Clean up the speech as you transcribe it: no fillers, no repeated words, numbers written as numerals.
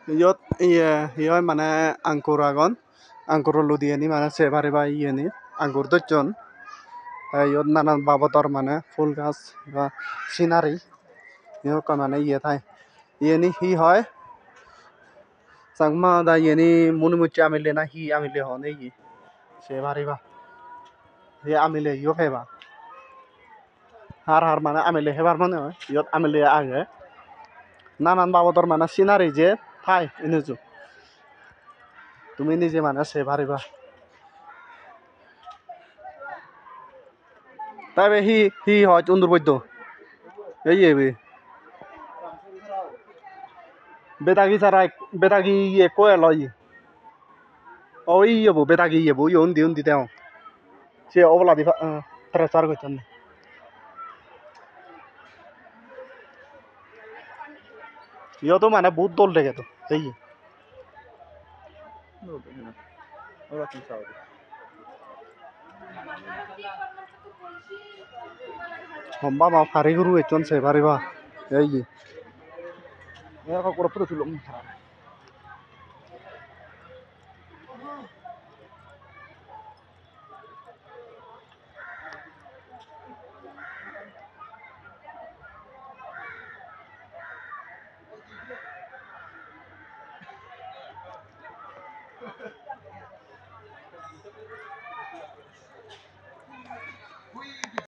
Yot iya mana angkur agon angkur ludiani mana sebari ba iyeni angkur dojon yot nanan babotor মানে ফুল গাছ বা scenery ইয়ক মানে ইয়ে থাই ইয়েনি হি হয় চাংমা দা ইয়েনি মুনিমুচি আমিলে না হি আমিলে হনে ই sebari ba হি আমিলে ইয় ফেবা har মানে আমিলে হেবার মানে ইয়ত আমিলে আগে নানান বাবদর মানে সিনারি যে থাই এনেজু তুমি নিজে মানে sebari ba তবে হি হয় চন্দ্র বৈদ্য এই এবে বেতাগি ছাড়া বেতাগি ইয়ে কয়ে লয় ওই ইয়েবো বেতাগি ইয়েবো ইয়ে উন্দি উন্দি দেও সে অবলা দিবা ট্রেসার করছেন ইয়ে তো মানে বহুত দল দেখে তো এই হম্বা মা ফারি গুরু এচন sebari ba এই এ করে পুরো ছিল